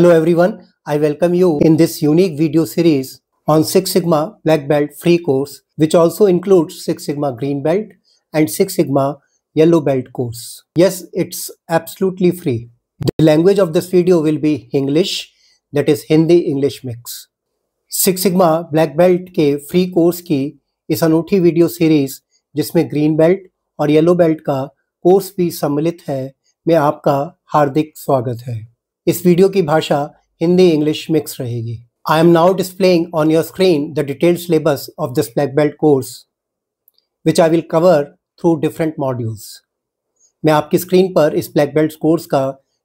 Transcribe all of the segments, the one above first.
Hello everyone, I welcome you in this unique video series on Six Sigma Black Belt free course, which also includes Six Sigma Green Belt and Six Sigma Yellow Belt course. Yes, it's absolutely free. The language of this video will be English, that is Hindi-English mix. Six Sigma Black Belt के free course की इस अनूठी video series जिसमें green belt और yellow belt का course भी सम्मिलित है, में आपका हार्दिक स्वागत है। इस वीडियो की भाषा हिंदी इंग्लिश मिक्स रहेगी। I am now displaying on your screen the detailed syllabus of this black belt course which I will cover through different modules. मैं आपकी स्क्रीन पर इस ब्लैक बेल्ट कोर्स का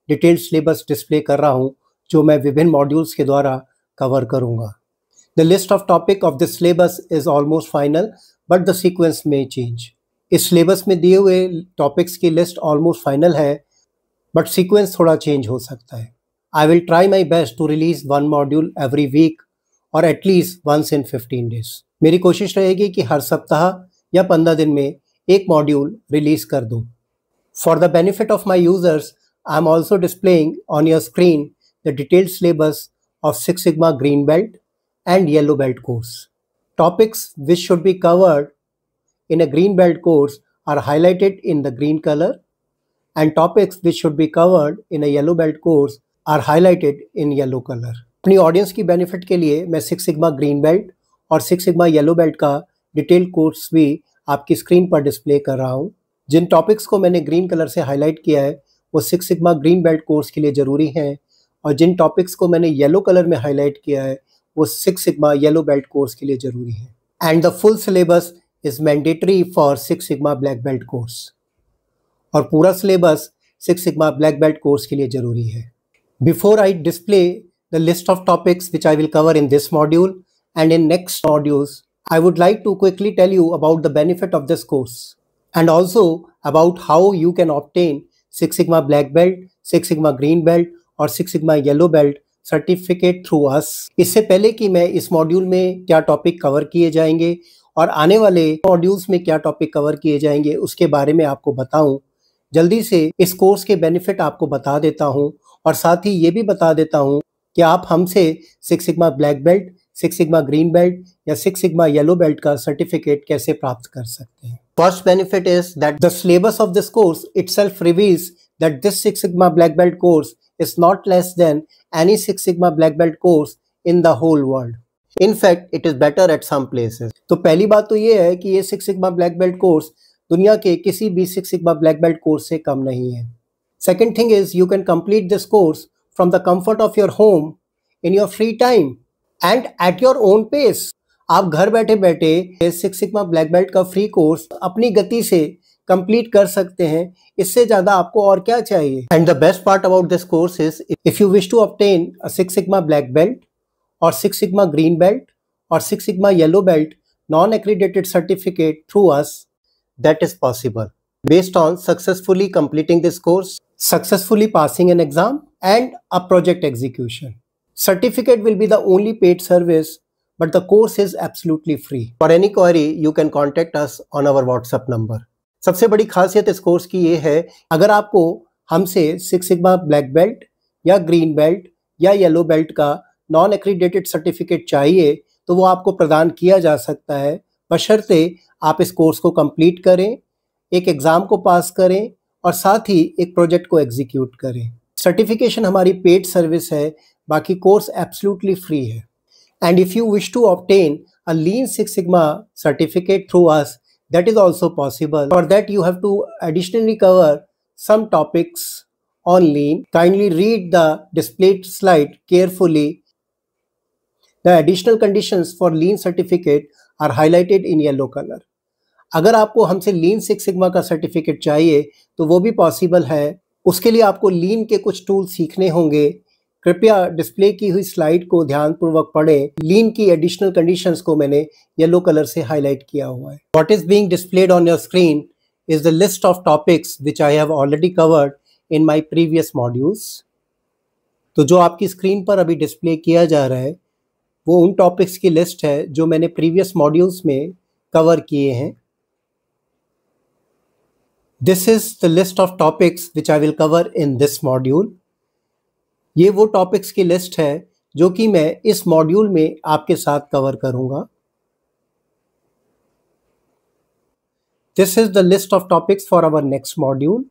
डिटेल्ड सिलेबस डिस्प्ले कर रहा हूं, जो मैं विभिन्न मॉड्यूल्स के द्वारा कवर करूंगा। The list of topic of this syllabus is almost final but the sequence में चेंज। इस सिलेबस में दिए हुए टॉपिक्स की लिस्ट ऑलमोस्ट फाइनल है, बट सीक्वेंस थोड़ा चेंज हो सकता है। I will try my best to release one module every week और एटलीस्ट वंस इन 15 डेज। मेरी कोशिश रहेगी कि हर सप्ताह या 15 दिन में एक मॉड्यूल रिलीज कर दूं। For the benefit of my users, I am also displaying on your screen the detailed syllabus of six sigma green belt and yellow belt course. Topics which should be covered in a green belt course are highlighted in the green color, and topics which should be covered in a yellow belt course are highlighted in yellow color. अपनी audience की benefit के लिए मैं six sigma green belt और six sigma yellow belt का detail course भी आपकी screen पर डिस्प्ले कर रहा हूँ। जिन टॉपिक्स को मैंने ग्रीन कलर से हाईलाइट किया है वो Six sigma green belt course के लिए ज़रूरी हैं, और जिन टॉपिक्स को मैंने येलो कलर में हाईलाइट किया है वो Six sigma yellow belt course के लिए जरूरी है। And the full syllabus is mandatory for Six sigma black belt course, और पूरा syllabus Six sigma black belt course के लिए जरूरी है। Before I display the list of topics which I will cover in this module and in next modules, I would like to quickly tell you about the benefit of this course and also about how you can obtain six sigma black belt, six sigma green belt और six sigma yellow belt certificate through us. इससे पहले कि मैं इस module में क्या topic cover किए जाएंगे और आने वाले मॉड्यूल्स में क्या टॉपिक कवर किए जाएंगे उसके बारे में आपको बताऊं, जल्दी से इस कोर्स के बेनिफिट आपको बता देता हूं, और साथ ही ये भी बता देता हूं कि आप हमसे six sigma black belt, six sigma green belt या सिक्स सिग्मा येलो बेल्ट का सर्टिफिकेट कैसे प्राप्त कर सकते हैं। First benefit is that the syllabus of this course itself reveals that this six sigma black belt course is not less than any Six Sigma Black Belt course in the whole world. In fact, it is better at some places. तो पहली बात तो ये है कि ये Six Sigma Black Belt course दुनिया के किसी भी Six Sigma Black Belt course से कम नहीं है. Second thing is you can complete this course from the comfort of your home in your free time and at your own pace. आप घर बैठे बैठे Six Sigma Black Belt का free course अपनी गति से कंप्लीट कर सकते हैं। इससे ज्यादा आपको और क्या चाहिए। And the best part about this course is if you wish to obtain a Six sigma black belt और सिक्स सिग्मा ग्रीन बेल्ट और six sigma yellow belt non accredited certificate through us, that is possible based on successfully completing this course, successfully passing an exam and a project execution. Certificate will be the only paid service, but the course is absolutely free. For any query, you can contact us on our WhatsApp number. सबसे बड़ी खासियत इस course की ये है, अगर आपको हमसे सिक्स सिग्मा ब्लैक बेल्ट या ग्रीन बेल्ट या येलो बेल्ट का नॉन एक्रीडेटेड सर्टिफिकेट चाहिए तो वो आपको प्रदान किया जा सकता है, बशर्ते आप इस कोर्स को कंप्लीट करें, एक एग्ज़ाम को पास करें और साथ ही एक प्रोजेक्ट को एग्जीक्यूट करें। सर्टिफिकेशन हमारी पेड सर्विस है, बाकी कोर्स एब्सोल्युटली फ्री है। And if you wish to obtain a lean Six Sigma certificate through us, that is also possible. For that you have to additionally cover some topics on lean. Kindly read the displayed slide carefully. The additional conditions for lean certificate are highlighted in yellow color. अगर आपको हमसे लीन Six sigma का certificate चाहिए तो वो भी possible है। उसके लिए आपको लीन के कुछ टूल सीखने होंगे। कृपया डिस्प्ले की हुई स्लाइड को ध्यानपूर्वक पढ़ें। लीन की एडिशनल कंडीशंस को मैंने येलो कलर से हाईलाइट किया हुआ है। What is being displayed on your screen is the list of topics which I have already covered in my previous modules. तो जो आपकी स्क्रीन पर अभी डिस्प्ले किया जा रहा है वो उन टॉपिक्स की लिस्ट है जो मैंने प्रीवियस मॉड्यूल्स में कवर किए हैं। This is the list of topics which I will cover in this module. ये वो टॉपिक्स की लिस्ट है जो कि मैं इस मॉड्यूल में आपके साथ कवर करूंगा। This is the list of topics for our next module.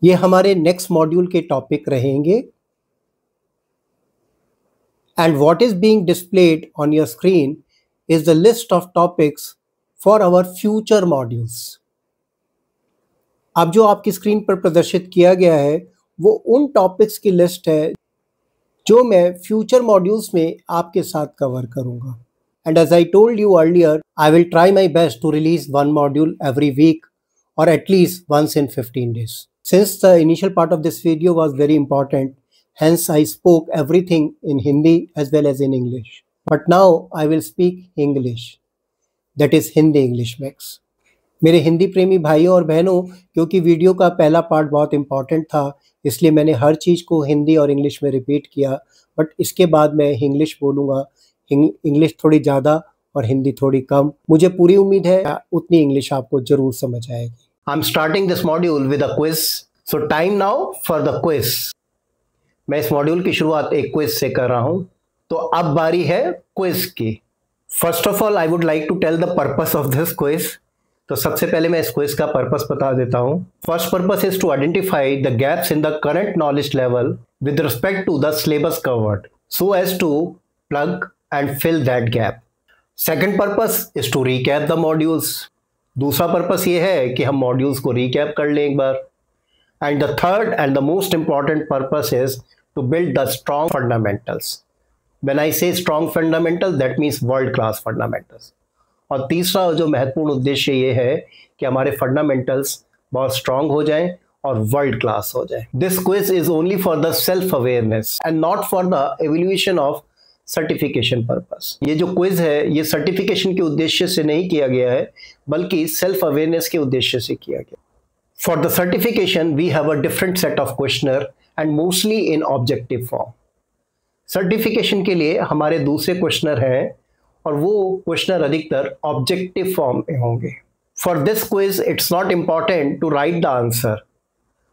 ये हमारे नेक्स्ट मॉड्यूल के टॉपिक रहेंगे। And what is being displayed on your screen is the list of topics for our future modules. अब जो आपकी screen पर प्रदर्शित किया गया है वो उन टॉपिक्स की लिस्ट है जो मैं फ्यूचर मॉड्यूल्स में आपके साथ कवर करूंगा। And as I told you earlier, I will try my best to release one module every week or at least once in 15 days. Since the initial part of this video was very important, hence I spoke everything in Hindi as well as in English. But now I will speak English. That is Hindi English mix. मेरे हिंदी प्रेमी भाइयों और बहनों, क्योंकि video का पहला part बहुत important था इसलिए मैंने हर चीज़ को हिंदी और इंग्लिश में रिपीट किया, बट इसके बाद मैं इंग्लिश बोलूँगा। इंग्लिश थोड़ी ज़्यादा और हिंदी थोड़ी कम। मुझे पूरी उम्मीद है उतनी इंग्लिश आपको ज़रूर समझ आएगी। I am starting this module with a quiz, so time now for the quiz. मैं इस मॉड्यूल की शुरुआत एक क्विज से कर रहा हूं, तो अब बारी है क्विज की। First of all I would like to tell the purpose of this quiz. तो सबसे पहले मैं इस क्विज का पर्पस बता देता हूं। First purpose is to identify the gaps in the current knowledge level with respect to the syllabus covered so as to plug and fill that gap. Second purpose is to recap the modules. दूसरा purpose ये है कि हम modules को recap कर लें एक बार। And the third and the most important purpose is to build the strong fundamentals. When I say strong fundamental, that means world class fundamentals. और तीसरा जो महत्वपूर्ण उद्देश्य ये है कि हमारे फंडामेंटल्स बहुत स्ट्रांग हो जाएं और वर्ल्ड क्लास हो जाएं। This quiz is only for the self awareness and not for the evaluation of certification purpose. ये जो क्विज है ये सर्टिफिकेशन के उद्देश्य से नहीं किया गया है बल्कि सेल्फ अवेयरनेस के उद्देश्य से किया गया। For the certification we have a different set of questionnaire and mostly in objective form. Certification के लिए हमारे दूसरे क्वेश्चनर हैं और वो क्वेश्चनर अधिकतर ऑब्जेक्टिव फॉर्म में होंगे। For this quiz it's not important to write the answer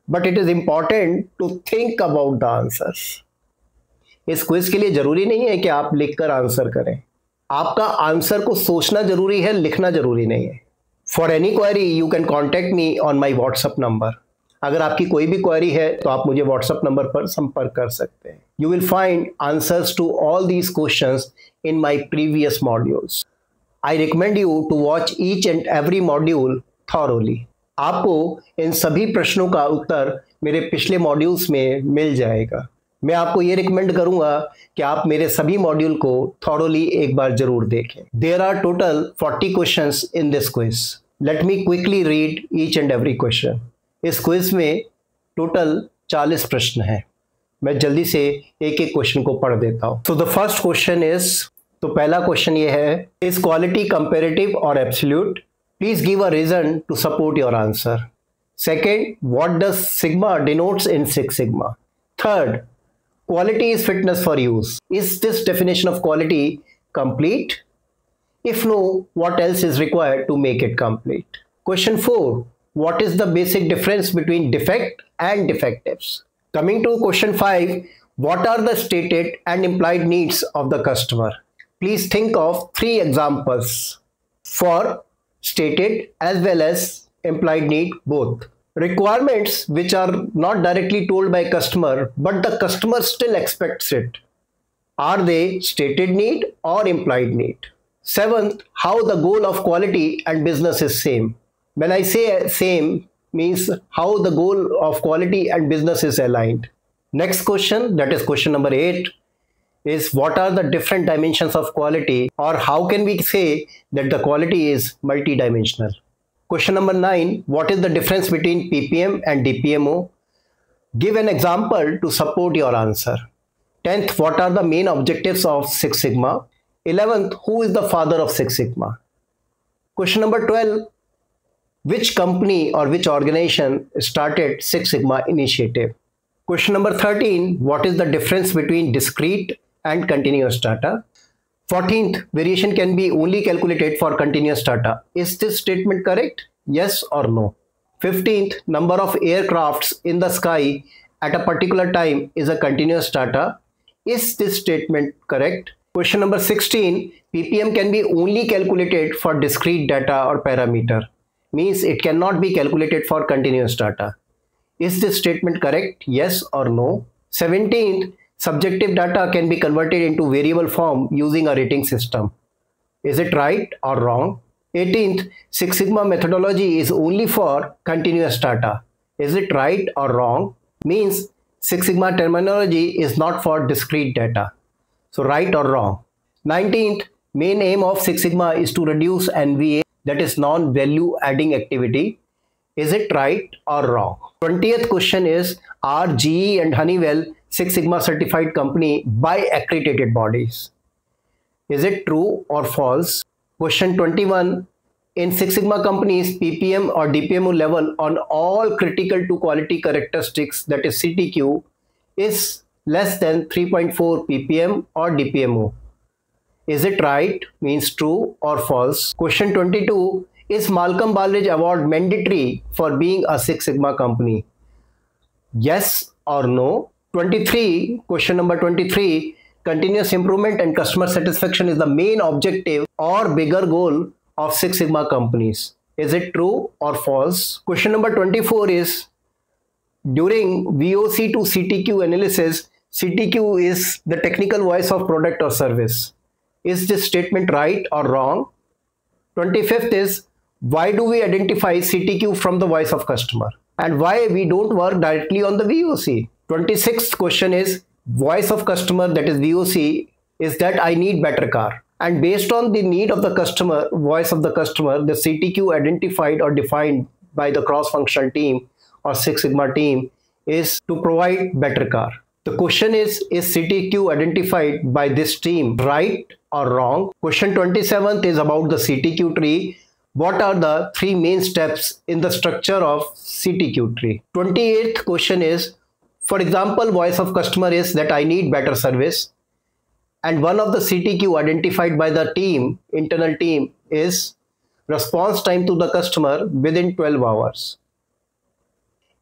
but it is important to think about the answers. इस क्विज के लिए जरूरी नहीं है कि आप लिखकर आंसर करें, आपका आंसर को सोचना जरूरी है, लिखना जरूरी नहीं है। For any query you can contact me on my WhatsApp number. अगर आपकी कोई भी क्वेरी है तो आप मुझे व्हाट्सएप नंबर पर संपर्क कर सकते हैं। You will find answers to all these questions in my previous modules. I recommend you to watch each and every module thoroughly. आपको इन सभी प्रश्नों का उत्तर मेरे पिछले मॉड्यूल्स में मिल जाएगा। मैं आपको ये रिकमेंड करूंगा कि आप मेरे सभी मॉड्यूल को थॉरोली एक बार जरूर देखें। There are total 40 questions in this quiz. Let me quickly read each and every question. इस क्विज में टोटल 40 प्रश्न हैं। मैं जल्दी से एक एक क्वेश्चन को पढ़ देता हूँ। So the first question is, तो पहला क्वेश्चन ये है, इज क्वालिटी कंपैरेटिव और absolute? Please give a reason to support your answer. Second, what does sigma denotes in Six Sigma? Third, quality is fitness for use. Is this definition of quality complete? If no, what else is required to make it complete? Question 4. What is the basic difference between defect and defectives? Coming to question 5. What are the stated and implied needs of the customer? Please think of 3 examples for stated as well as implied need both. Requirements which are not directly told by customer but the customer still expects it. Are they stated need or implied need? 7th, how the goal of quality and business is same. When I say same means how the goal of quality and business is aligned. Next question, that is question number 8, is what are the different dimensions of quality, or how can we say that the quality is multidimensional? Question number 9, what is the difference between PPM and DPMO? Give an example to support your answer. 10th, what are the main objectives of Six Sigma? 11th, who is the father of Six Sigma? Question number 12, which company or which organization started Six Sigma initiative? Question number 13, what is the difference between discrete and continuous data? 14th, variation can be only calculated for continuous data. Is this statement correct? Yes or no? 15th, number of aircrafts in the sky at a particular time is a continuous data. Is this statement correct? Question number 16, ppm can be only calculated for discrete data or parameter, means it cannot be calculated for continuous data. Is this statement correct? Yes or no? 17th, subjective data can be converted into variable form using a rating system. Is it right or wrong? 18th, Six Sigma methodology is only for continuous data. Is it right or wrong? Means Six Sigma terminology is not for discrete data. So right or wrong? 19th, main aim of Six Sigma is to reduce NVA, that is non-value adding activity. Is it right or wrong? 20th question is, are GE and Honeywell Six Sigma certified company by accredited bodies? Is it true or false? Question 21, in Six Sigma companies, PPM or DPMO level on all critical to quality characteristics, that is CTQ, is less than 3.4 ppm or DPMO. Is it right? Means true or false? Question 22, is Malcolm Baldrige Award mandatory for being a Six Sigma company? Yes or no? 23, question number 23, continuous improvement and customer satisfaction is the main objective or bigger goal of Six Sigma companies. Is it true or false? Question number 24 is, during VOC to CTQ analysis, CTQ is the technical voice of product or service. Is this statement right or wrong? 25th is, why do we identify CTQ from the voice of customer? And why we don't work directly on the VOC? 26th question is, voice of customer, that is VOC, is that I need better car. And based on the need of the customer, voice of the customer, the CTQ identified or defined by the cross-functional team or Six Sigma team is to provide better car. The question is CTQ identified by this team right or wrong? Question 27th is about the CTQ tree. What are the three main steps in the structure of CTQ tree? 28th question is, for example, voice of customer is that I need better service. And one of the CTQ identified by the team, internal team, is response time to the customer within 12 hours.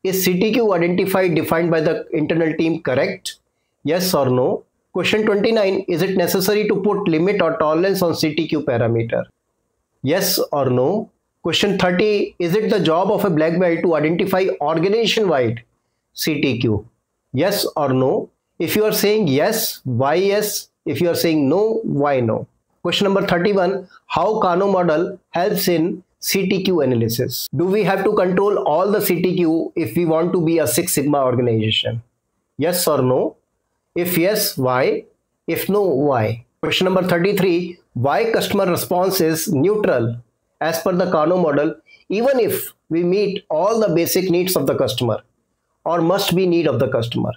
Is CTQ identified, defined by the internal team correct? Yes or no? Question 29, is it necessary to put limit or tolerance on CTQ parameter? Yes or no? Question 30, is it the job of a black belt to identify organization-wide CTQ? Yes or no? If you are saying yes, why yes? If you are saying no, why no? Question number 31, how Kano model helps in CTQ analysis? Do we have to control all the CTQ if we want to be a Six Sigma organization? Yes or no? If yes, why? If no, why? Question number 33, why customer response is neutral as per the Kano model, even if we meet all the basic needs of the customer or must be need of the customer?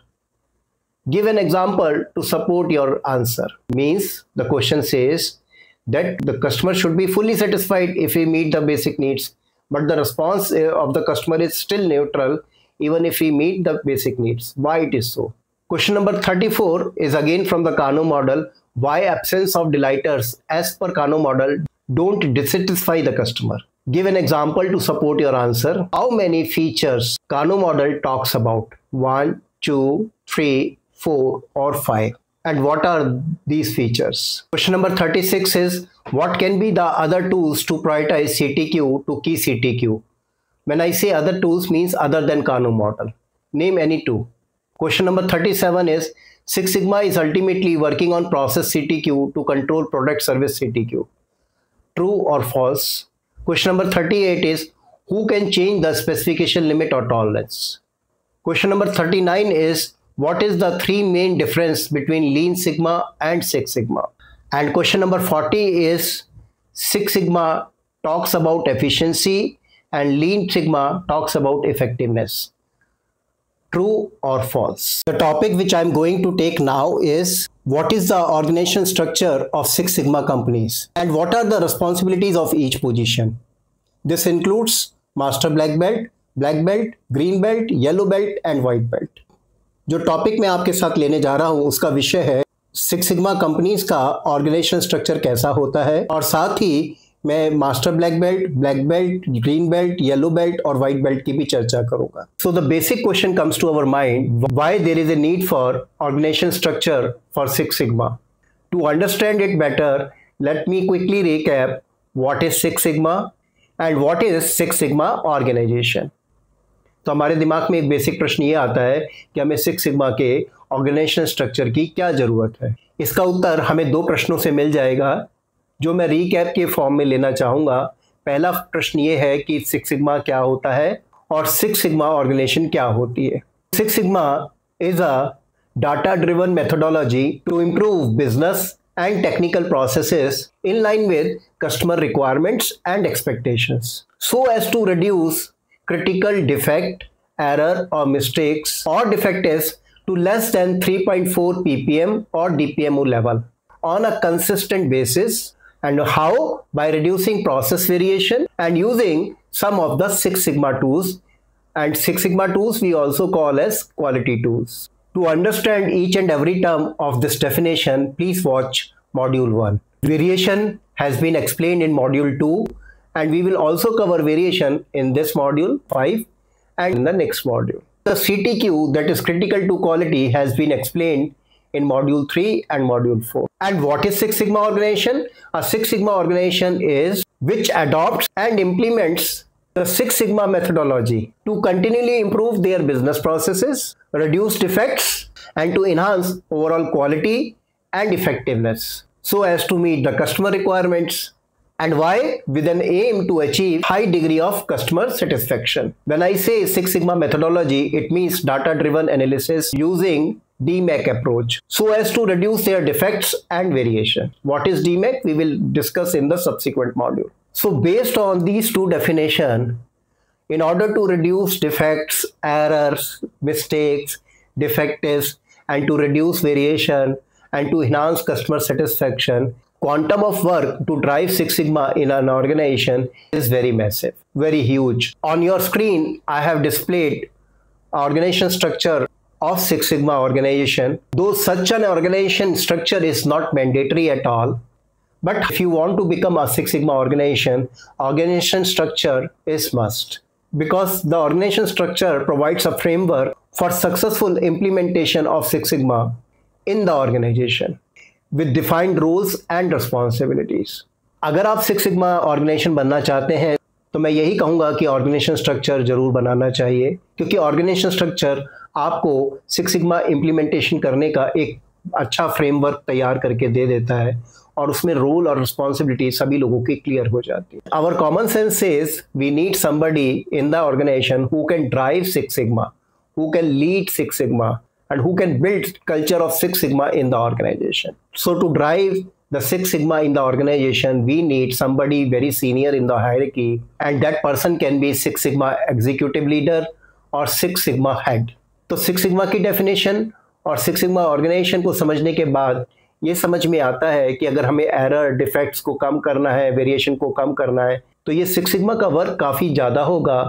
Give an example to support your answer. Means the question says that the customer should be fully satisfied if we meet the basic needs, but the response of the customer is still neutral even if we meet the basic needs. Why it is so? Question number 34 is again from the Kano model. Why absence of delighters as per Kano model don't dissatisfy the customer? Give an example to support your answer. How many features Kano model talks about? 1, 2, 3, 4 or 5. And what are these features? Question number 36 is, what can be the other tools to prioritize CTQ to key CTQ? When I say other tools, means other than Kano model. Name any two. Question number 37 is, Six Sigma is ultimately working on process CTQ to control product service CTQ. True or false? Question number 38 is, who can change the specification limit or tolerance? Question number 39 is, what is the three main difference between Lean Sigma and Six Sigma? And question number 40 is, Six Sigma talks about efficiency and Lean Sigma talks about effectiveness. True or false? The topic which I am going to take now is, what is the organization structure of Six Sigma companies and what are the responsibilities of each position? This includes Master Black Belt, Green Belt, Yellow Belt and White Belt. जो topic मैं आपके साथ लेने जा रहा हूं उसका विषय है सिक्स सिग्मा कंपनीज का ऑर्गेनाइजेशन स्ट्रक्चर कैसा होता है, और साथ ही मैं master black belt, green belt, yellow belt और व्हाइट बेल्ट की भी चर्चा करूंगा। So the basic question comes to our mind, why there is a need for organisation structure for Six Sigma. To understand it better, let me quickly recap what is six Sigma and what is six Sigma organisation. तो हमारे दिमाग में एक basic प्रश्न ये आता है कि हमें सिक्स सिग्मा के ऑर्गेनाइजेशन स्ट्रक्चर की क्या जरूरत है। इसका उत्तर हमें दो प्रश्नों से मिल जाएगा, जो मैं रिकैप के फॉर्म में लेना चाहूँगा। पहला प्रश्न ये है कि सिक्स सिग्मा क्या होता है और सिक्स सिग्मा ऑर्गेनाइजेशन क्या होती है। Six Sigma is a data driven methodology to improve business and technical processes in line with customer requirements and expectations, so as to reduce critical defect, error or mistakes or defectives to less than 3.4 ppm or dpmo level on a consistent basis. And how? By reducing process variation and using some of the Six Sigma tools, and Six Sigma tools we also call as quality tools. To understand each and every term of this definition, please watch Module 1. Variation has been explained in Module 2, and we will also cover variation in this Module 5 and in the next module. The CTQ, that is critical to quality, has been explained in Module 3 and Module 4. And what is Six Sigma organization? A Six Sigma organization is which adopts and implements the Six Sigma methodology to continually improve their business processes, reduce defects, and to enhance overall quality and effectiveness, so as to meet the customer requirements. And why? With an aim to achieve high degree of customer satisfaction. When I say Six Sigma methodology, it means data-driven analysis using DMAIC approach, so as to reduce their defects and variation. What is DMAIC? We will discuss in the subsequent module. So based on these two definitions, in order to reduce defects, errors, mistakes, defectives, and to reduce variation and to enhance customer satisfaction, quantum of work to drive Six Sigma in an organization is very massive, very huge. On your screen, I have displayed organization structure of Six Sigma organization. Though such an organization structure is not mandatory at all, but if you want to become a Six Sigma organization structure is must, because the organization structure provides a framework for successful implementation of Six Sigma in the organization with defined roles and responsibilities. अगर आप Six Sigma organization बनना चाहते हैं तो मैं यही कहूँगा कि ऑर्गेनाइजेशन स्ट्रक्चर जरूर बनाना चाहिए, क्योंकि ऑर्गेनाइजेशन स्ट्रक्चर आपको Six Sigma इम्प्लीमेंटेशन करने का एक अच्छा फ्रेमवर्क तैयार करके दे देता है और उसमें रोल और रिस्पॉन्सिबिलिटी सभी लोगों की क्लियर हो जाती है। Our common sense says we need somebody in the organisation who can drive Six Sigma, who can lead Six Sigma, and who can build culture of Six Sigma in the organization. So to drive the Six Sigma in the organization, we need somebody very senior in the hierarchy, and that person can be Six Sigma executive leader or Six Sigma head. तो Six Sigma की definition और Six Sigma organization को समझने के बाद ये समझ में आता है कि अगर हमें एरर डिफेक्ट्स को कम करना है, वेरिएशन को कम करना है, तो ये Six Sigma का वर्क काफ़ी ज़्यादा होगा,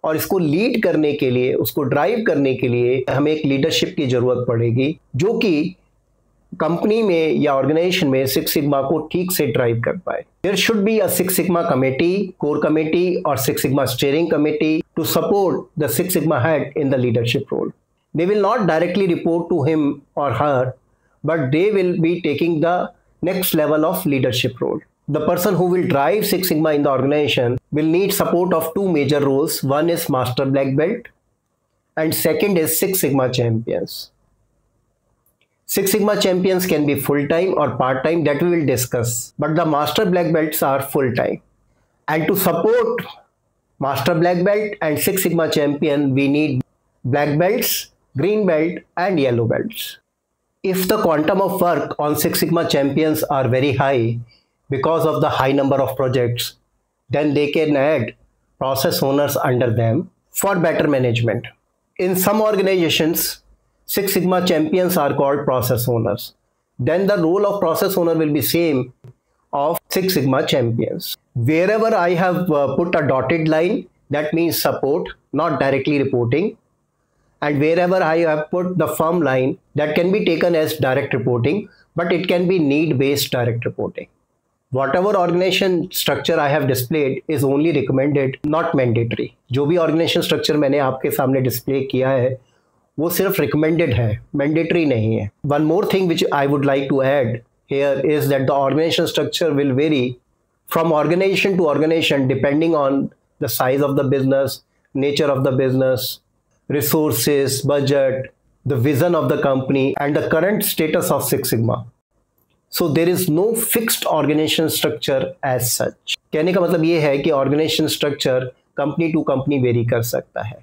और इसको लीड करने के लिए, उसको ड्राइव करने के लिए हमें एक लीडरशिप की ज़रूरत पड़ेगी, जो कि कंपनी में या ऑर्गेनाइजेशन में Six Sigma को ठीक से ड्राइव कर पाए। There should be a Six Sigma committee, core committee और Six Sigma steering committee to support the Six Sigma head in the leadership role. They will not directly report to him or her, but they will be taking the next level of leadership role. The person who will drive Six Sigma in the organization will need support of two major roles. One is Master Black Belt and second is Six Sigma Champions. Six Sigma Champions can be full-time or part-time, that we will discuss, but the Master Black Belts are full-time. And to support Master Black Belt and Six Sigma Champion, we need Black Belts, Green Belt and Yellow Belts. If the quantum of work on Six Sigma Champions are very high because of the high number of projects, then they can add process owners under them for better management. In some organizations, Six Sigma Champions are called process owners. Then the role of process owner will be same of Six Sigma Champions. Wherever I have put a dotted line, that means support, not directly reporting. And wherever I have put the firm line, that can be taken as direct reporting, but it can be need-based direct reporting. Whatever organization structure I have displayed is only recommended, not mandatory. जो भी organization structure मैंने आपके सामने display किया है वो सिर्फ recommended है, mandatory नहीं है. One more thing which I would like to add here is that the organization structure will vary from organization to organization depending on the size of the business, nature of the business, resources, budget, the vision of the company, and the current status of Six Sigma. So there is no fixed organization structure as such. कहने का मतलब ये है कि organization structure company to company vary कर सकता है.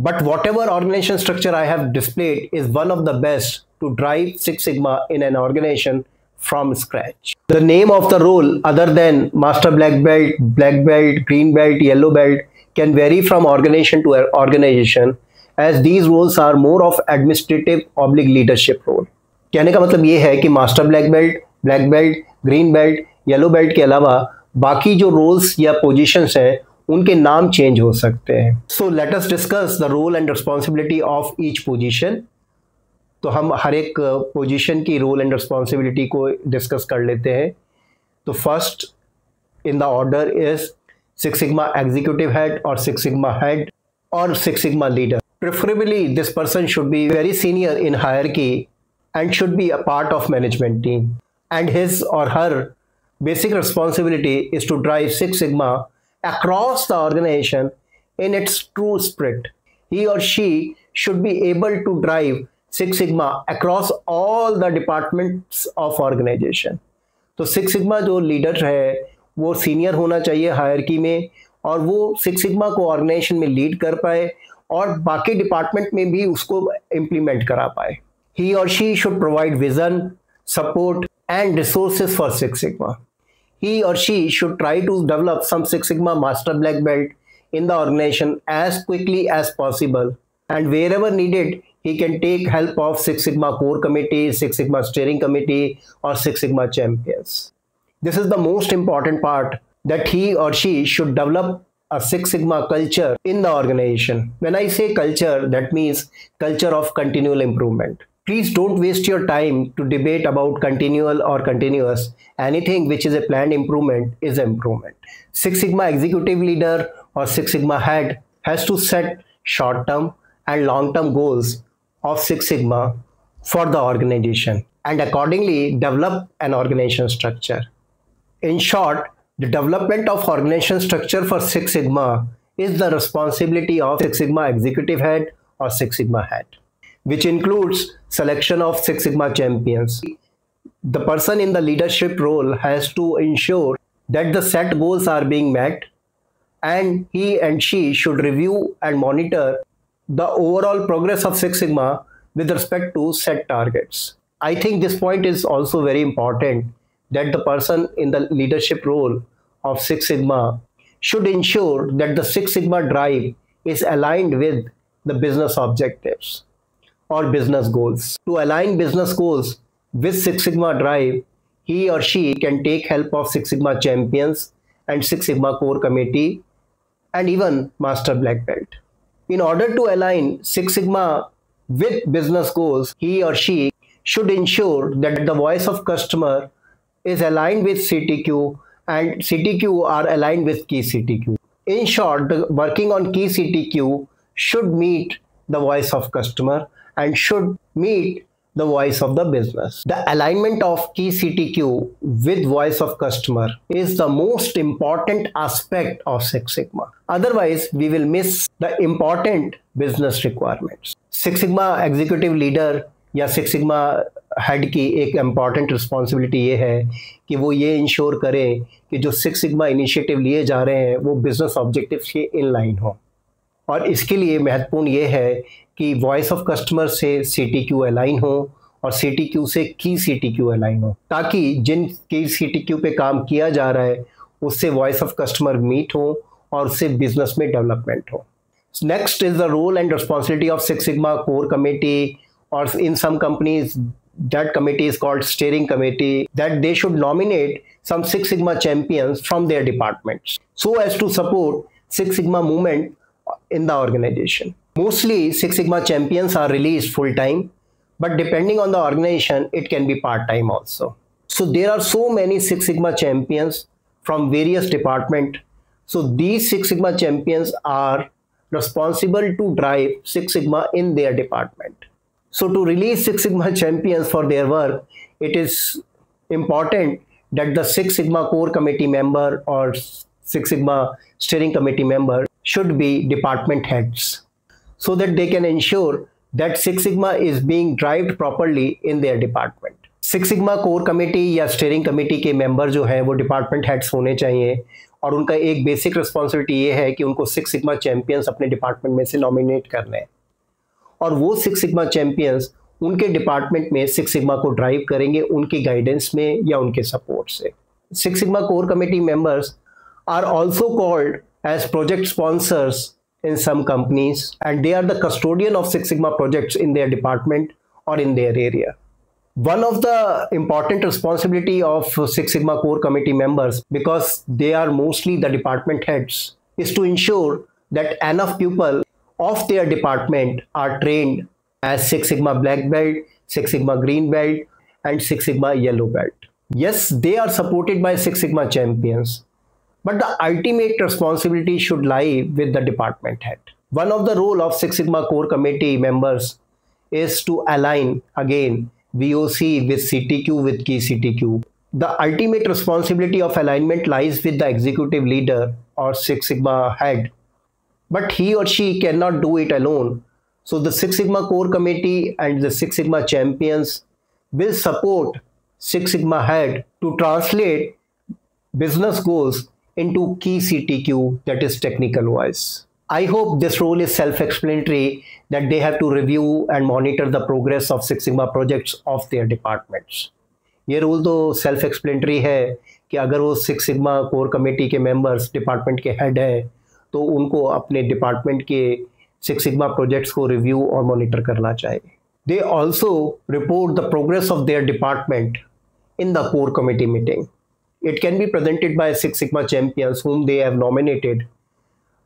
But whatever organization structure I have displayed is one of the best to drive Six Sigma in an organization from scratch. The name of the role other than Master Black Belt, Green Belt, Yellow Belt can vary from organization to organization as these roles are more of administrative oblique leadership role. कहने का मतलब ये है कि master black belt, green belt, yellow belt के अलावा बाकी जो रोल्स या पोजीशंस हैं उनके नाम चेंज हो सकते हैं. So let us discuss the role and responsibility of each position. तो हम हर एक पोजीशन की रोल एंड रिस्पॉन्सिबिलिटी को डिस्कस कर लेते हैं. तो first in the order is six sigma executive head और सिक्स सिग्मा हेड और six Sigma leader. Preferably this person should be very senior in hierarchy and should be a part of management team, and his or her basic responsibility is to drive Six Sigma across the organization in its true spirit. He or she should be able to drive Six Sigma across all the departments of organization. तो Six Sigma जो leader है वो senior होना चाहिए hierarchy में और वो Six Sigma को ऑर्गेनाइजेशन में लीड कर पाए और बाकी डिपार्टमेंट में भी उसको इम्प्लीमेंट करा पाए. He or she should provide vision, support, and resources for Six Sigma. He or she should try to develop some Six Sigma Master Black Belt in the organization as quickly as possible. And wherever needed, he can take help of Six Sigma Core Committee, Six Sigma Steering Committee, or Six Sigma Champions. This is the most important part, that he or she should develop a Six Sigma culture in the organization. When I say culture, that means culture of continual improvement. Please don't waste your time to debate about continual or continuous. Anything which is a planned improvement is improvement. Six Sigma executive leader or Six Sigma head has to set short-term and long-term goals of Six Sigma for the organization and accordingly develop an organization structure. In short, the development of organization structure for Six Sigma is the responsibility of Six Sigma executive head or Six Sigma head, which includes selection of Six Sigma champions. The person in the leadership role has to ensure that the set goals are being met, and he and she should review and monitor the overall progress of Six Sigma with respect to set targets. I think this point is also very important, that the person in the leadership role of Six Sigma should ensure that the Six Sigma drive is aligned with the business objectives or business goals. To align business goals with Six Sigma drive, he or she can take help of Six Sigma champions and Six Sigma core committee and even Master Black Belt. In order to align Six Sigma with business goals, he or she should ensure that the voice of customer is aligned with CTQ and CTQ are aligned with key CTQ. In short, the working on key CTQ should meet the voice of customer and should meet the voice of the business. The alignment of key CTQ with voice of customer is the most important aspect of Six Sigma. Otherwise, we will miss the important business requirements. Six Sigma executive leader या Six Sigma head की एक important responsibility ये है कि वो ये ensure करें कि जो Six Sigma इनिशिएटिव लिए जा रहे हैं वो बिजनेस ऑब्जेक्टिव्स के इन लाइन हो. और इसके लिए महत्वपूर्ण ये है कि वॉइस ऑफ कस्टमर से CTQ अलाइन हो और CTQ से की CTQ अलाइन हो, ताकि जिन की CTQ पे काम किया जा रहा है उससे वॉइस ऑफ कस्टमर मीट हो और उससे बिजनेस में डेवलपमेंट हो. Next is the role and responsibility of Six Sigma core committee, और in some companies that committee is called steering committee, that they should nominate some Six Sigma champions from their departments so as to support Six Sigma movement in the organization. Mostly Six Sigma champions are released full time, but depending on the organization, it can be part time also. So there are so many Six Sigma champions from various departments. So these Six Sigma champions are responsible to drive Six Sigma in their department. So to release Six Sigma champions for their work, it is important that the Six Sigma core committee member or Six Sigma steering committee member should be department heads, so that they can ensure that Six Sigma is being driven properly in their department. Six Sigma core committee या steering committee के member जो हैं वो department heads होने चाहिए, और उनका एक बेसिक रिस्पॉन्सिबिलिटी ये है कि उनको सिक्स सिग्मा चैंपियंस अपने डिपार्टमेंट में से नॉमिनेट करने हैं, और वो सिक्स सिग्मा चैंपियंस उनके डिपार्टमेंट में सिक्स सिग्मा को ड्राइव करेंगे उनकी गाइडेंस में या उनके सपोर्ट से। Six Sigma core committee members are also called as project sponsors in some companies, and they are the custodian of Six Sigma projects in their department or in their area. One of the important responsibility of Six Sigma core committee members, because they are mostly the department heads, is to ensure that enough people of their department are trained as Six Sigma black belt, Six Sigma green belt, and Six Sigma yellow belt. Yes, they are supported by Six Sigma champions, but the ultimate responsibility should lie with the department head. One of the role of Six Sigma core committee members is to align again VOC with CTQ with key CTQ. The ultimate responsibility of alignment lies with the executive leader or Six Sigma head, but he or she cannot do it alone. So the Six Sigma core committee and the Six Sigma champions will support Six Sigma head to translate business goals into key CTQ, that is technical wise. I hope this role is self-explanatory, that they have to review and monitor the progress of Six Sigma projects of their departments. ये role तो self explanatory है कि अगर वो Six Sigma core committee के members department के head है तो उनको अपने डिपार्टमेंट के सिक्स सिग्मा प्रोजेक्ट्स को रिव्यू और मॉनिटर करना चाहिए. They also report the progress of their department in the core committee meeting. It can be presented by Six Sigma champions whom they have nominated,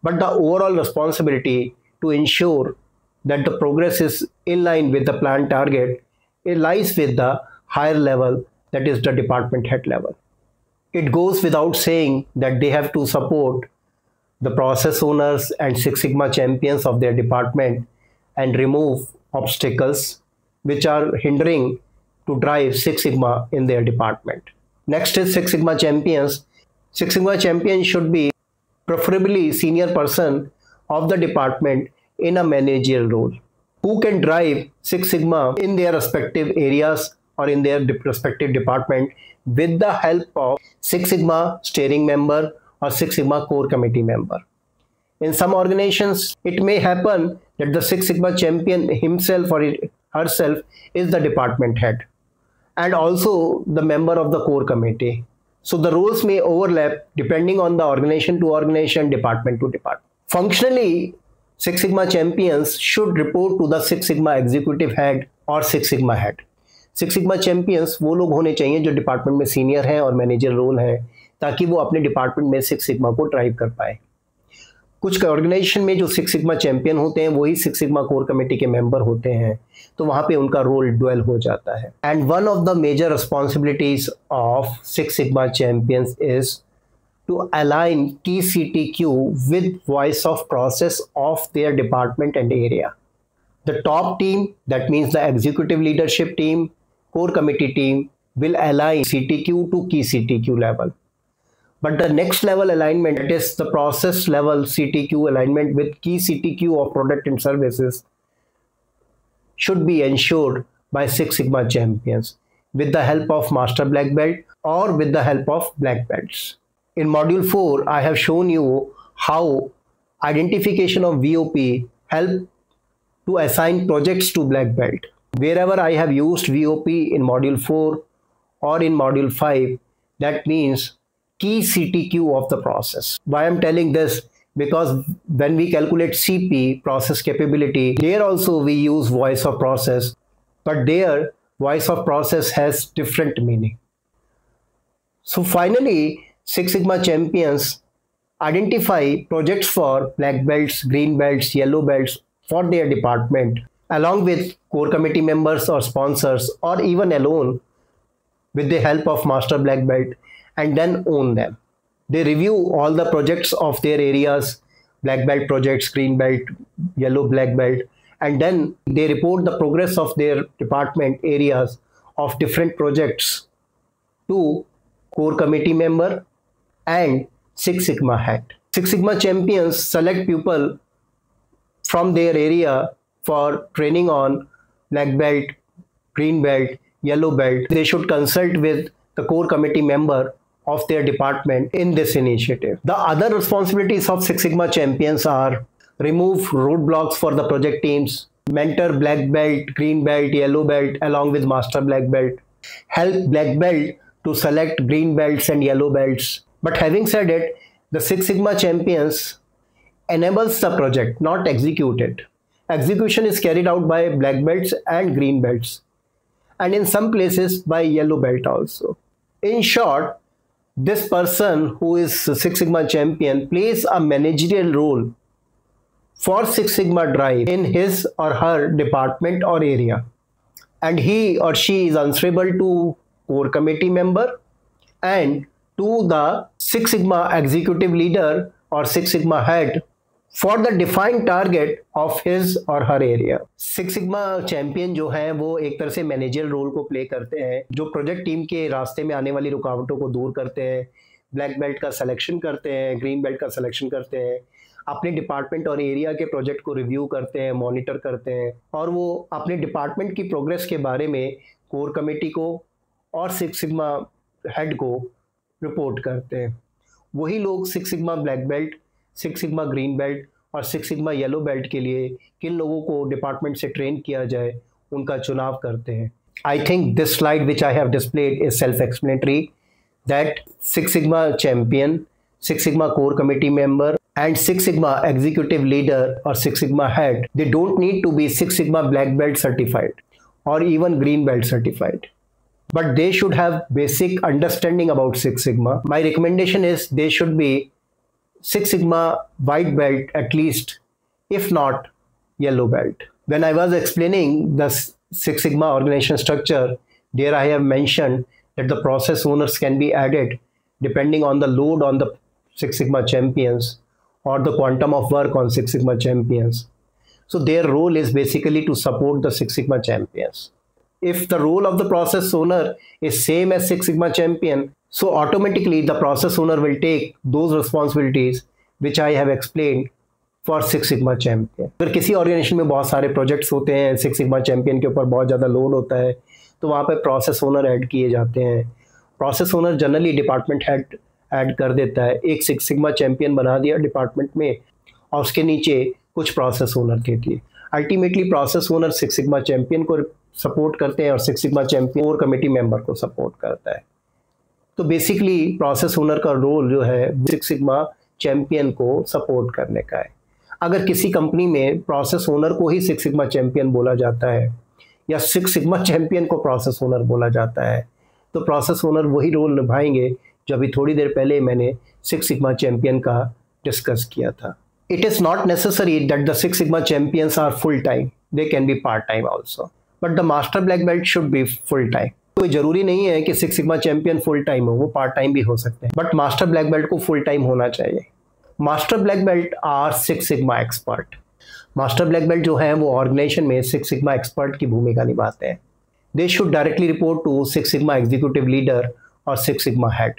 but the overall responsibility to ensure that the progress is in line with the planned target, it lies with the higher level, that is the department head level. It goes without saying that they have to support the process owners and Six Sigma champions of their department and remove obstacles which are hindering to drive Six Sigma in their department. Next is Six Sigma champions. Six Sigma champion should be preferably senior person of the department in a managerial role, who can drive Six Sigma in their respective areas or in their respective department with the help of Six Sigma steering member or Six Sigma core committee member. In some organizations, it may happen that the Six Sigma champion himself or herself is the department head and also the member of the core committee. So the roles may overlap depending on the organization to organization, department to department. Functionally, Six Sigma champions should report to the Six Sigma executive head or Six Sigma head. Six Sigma champions वो लोग होने चाहिए जो department में senior हैं और manager role है, ताकि वो अपने डिपार्टमेंट में सिक्स सिग्मा को ड्राइव कर पाए. कुछ ऑर्गेनाइजेशन में जो सिक्स सिग्मा चैंपियन होते हैं वही सिक्स सिग्मा कोर कमेटी के मेंबर होते हैं, तो वहाँ पे उनका रोल ड्वेल हो जाता है. And one of the major responsibilities of six Sigma champions is to align key CTQ with voice of process of their department and area. The top team, that means the executive leadership team, core committee team will align CTQ to key CTQ level. But the next level alignment, that is the process level CTQ alignment with key CTQ of product and services, should be ensured by Six Sigma champions with the help of Master Black Belt or with the help of Black Belts. In Module 4, I have shown you how identification of VOP help to assign projects to Black Belt. Wherever I have used VOP in Module 4 or in Module 5, that means key CTQ of the process. Why I'm telling this? Because when we calculate CP, process capability, there also we use voice of process, but there voice of process has different meaning. So finally, Six Sigma champions identify projects for black belts, green belts, yellow belts for their department, along with core committee members or sponsors, or even alone, with the help of master black belt and then own them. They review all the projects of their areas, black belt projects, green belt, yellow black belt, and then they report the progress of their department areas of different projects to core committee member and Six Sigma head. Six Sigma champions select people from their area for training on black belt, green belt, yellow belt. They should consult with the core committee member of their department in this initiative. The other responsibilities of Six Sigma champions are remove roadblocks for the project teams, mentor black belt, green belt, yellow belt along with master black belt, help black belt to select green belts and yellow belts. But having said it, the Six Sigma champions enables the project, not execute it. Execution is carried out by black belts and green belts, and in some places by yellow belt also. In short, this person who is Six Sigma champion plays a managerial role for Six Sigma drive in his or her department or area, and he or she is answerable to core committee member and to the Six Sigma executive leader or Six Sigma head for the defined target of his or her area. Six Sigma champion जो हैं वो एक तरह से manager role को play करते हैं, जो प्रोजेक्ट टीम के रास्ते में आने वाली रुकावटों को दूर करते हैं, ब्लैक बेल्ट का सिलेक्शन करते हैं, ग्रीन बेल्ट का सिलेक्शन करते हैं, अपने डिपार्टमेंट और एरिया के प्रोजेक्ट को रिव्यू करते हैं, मॉनिटर करते हैं, और वो अपने डिपार्टमेंट की प्रोग्रेस के बारे में कोर कमेटी को और सिक्स सिग्मा हेड को रिपोर्ट करते हैं। वही लोग six sigma black belt, six sigma green belt और सिक्स सिग्मा येलो बेल्ट के लिए किन लोगों को डिपार्टमेंट से ट्रेन किया जाए उनका चुनाव करते हैं। I think this slide which I have displayed is self explanatory that six Sigma champion, six Sigma core committee member and Six Sigma executive leader or Six Sigma head, they don't need to be Six Sigma black belt certified or even green belt certified, but they should have basic understanding about Six Sigma. My recommendation is they should be Six Sigma white belt at least, if not yellow belt. When I was explaining the Six Sigma organization structure, there I have mentioned that the process owners can be added depending on the load on the Six Sigma champions or the quantum of work on Six Sigma champions. So their role is basically to support the Six Sigma champions. If the role of the process owner is same as Six Sigma champion, so automatically the process owner will take those responsibilities which I have explained for Six Sigma champion. अगर किसी organisation में बहुत सारे projects होते हैं, six Sigma champion के ऊपर बहुत ज़्यादा लोड होता है, तो वहाँ पे प्रोसेस ओनर ऐड किए जाते हैं। Process owner generally department head add कर देता है, एक सिक्स सिग्मा चैंपियन बना दिया डिपार्टमेंट में और उसके नीचे कुछ प्रोसेस ओनर दे दिए। Ultimately process owner six Sigma champion को सपोर्ट करते हैं और six Sigma champion core committee member को सपोर्ट करता है। तो बेसिकली प्रोसेस ओनर का रोल जो है सिक्स सिग्मा चैंपियन को सपोर्ट करने का है। अगर किसी कंपनी में प्रोसेस ओनर को ही सिक्स सिग्मा चैंपियन बोला जाता है या सिक्स सिग्मा चैंपियन को प्रोसेस ओनर बोला जाता है, तो प्रोसेस ओनर वही रोल निभाएंगे जो अभी थोड़ी देर पहले मैंने सिक्स सिग्मा चैंपियन का डिस्कस किया था। It is not necessary that the Six Sigma champions are full time, they can be part time also, but the master black belt should be full time. कोई ज़रूरी नहीं है कि Six Sigma champion full time हो, वो part time भी हो सकते हैं, बट मास्टर ब्लैक बेल्ट को फुल टाइम होना चाहिए। Master black belt are six sigma expert. Master black belt जो है वो ऑर्गेनाइजेशन में सिक्स सिग्मा एक्सपर्ट की भूमिका निभाते हैं। They should directly report to six sigma executive leader और सिक्स सिग्मा हेड।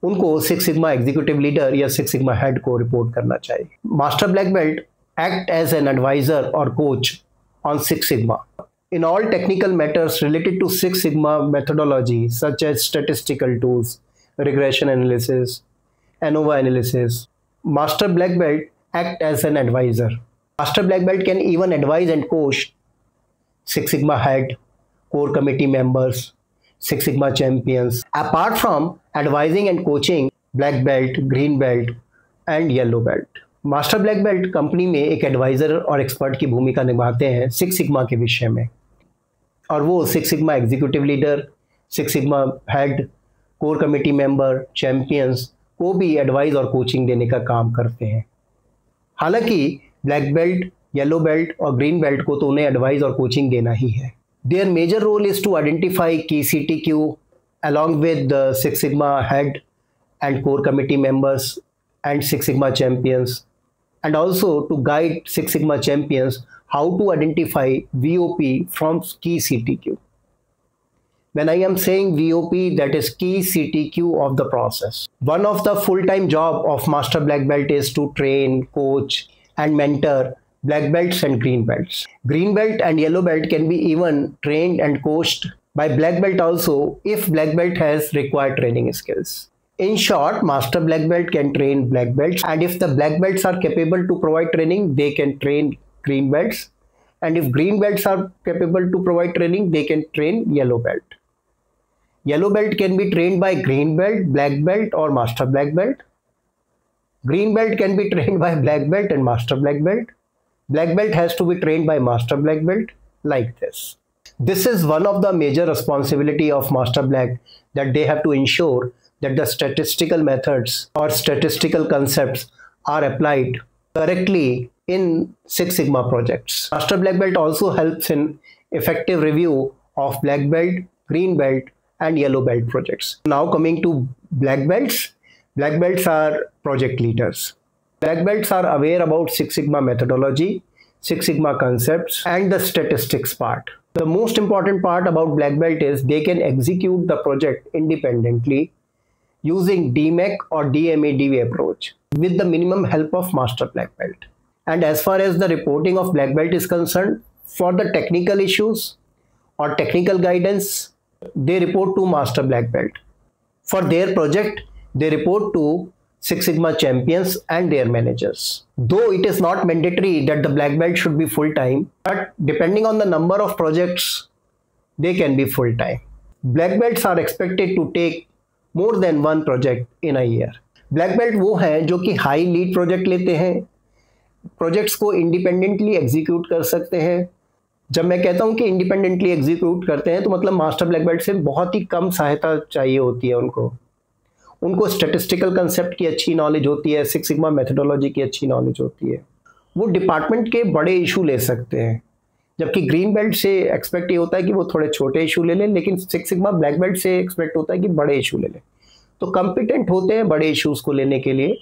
उनको सिक्स सिग्मा एग्जीक्यूटिव लीडर या सिक्स सिग्मा हेड को रिपोर्ट करना चाहिए। Master black belt act as an advisor और coach on six sigma in all technical matters related to Six Sigma methodology such as statistical tools, regression analysis, ANOVA analysis. Master Black Belt act as an advisor. Master Black Belt can even advise and coach Six Sigma head, core committee members, Six Sigma champions. Apart from advising and coaching Black Belt, Green Belt and Yellow Belt. Master black belt company में एक adviser और expert की भूमिका निभाते हैं six sigma के विषय में, और वो Six sigma executive leader, six sigma head, core committee member, champions को भी एडवाइस और कोचिंग देने का काम करते हैं। हालांकि ब्लैक बेल्ट, येलो बेल्ट और ग्रीन बेल्ट को तो उन्हें एडवाइस और कोचिंग देना ही है, Their major role is to identify key CTQ along with the Six Sigma head and core committee members and Six Sigma champions, and also to guide Six Sigma champions how to identify VOP from key CTQ. When I am saying VOP, that is key CTQ of the process. One of the full-time job of Master Black Belt is to train, coach, and mentor black belts and green belts. Green belt and yellow belt can be even trained and coached by black belt also if black belt has required training skills. In short, Master Black Belt can train black belts, and if the black belts are capable to provide training, they can train green belts. And if green belts are capable to provide training, they can train yellow belt. Yellow belt can be trained by green belt, black belt, or Master Black Belt. Green belt can be trained by black belt and Master Black Belt. Black belt has to be trained by Master Black Belt, like this. This is one of the major responsibility of Master Black, that they have to ensure that the statistical methods or statistical concepts are applied correctly in Six Sigma projects. Master Black Belt also helps in effective review of black belt, green belt, and yellow belt projects. Now coming to black belts. Black belts are project leaders. Black belts are aware about Six Sigma methodology, Six Sigma concepts, and the statistics part. The most important part about black belt is they can execute the project independently using DMAIC or DMADV approach with the minimum help of Master Black Belt. And as far as the reporting of black belt is concerned, for the technical issues or technical guidance, they report to Master Black Belt. For their project, they report to Six Sigma champions and their managers. Though it is not mandatory that the black belt should be full-time, but depending on the number of projects, they can be full-time. Black belts are expected to take more than one project in a year. Black belt वो हैं जो कि high lead project लेते हैं, projects को independently execute कर सकते हैं. जब मैं कहता हूं कि इंडिपेंडेंटली एग्जीक्यूट करते हैं तो मतलब मास्टर ब्लैक बेल्ट से बहुत ही कम सहायता चाहिए होती है उनको स्टैटिस्टिकल कंसेप्ट की अच्छी नॉलेज होती है, सिक्स सिग्मा मेथोडोलॉजी की अच्छी नॉलेज होती है. वो डिपार्टमेंट के बड़े इशू ले सकते हैं, जबकि ग्रीन बेल्ट से एक्सपेक्ट ये होता है कि वो थोड़े छोटे इशू ले लें, लेकिन सिक्स सिग्मा ब्लैक बेल्ट से एक्सपेक्ट होता है कि बड़े इशू ले लें. तो कॉम्पिटेंट होते हैं बड़े इश्यूज को लेने के लिए.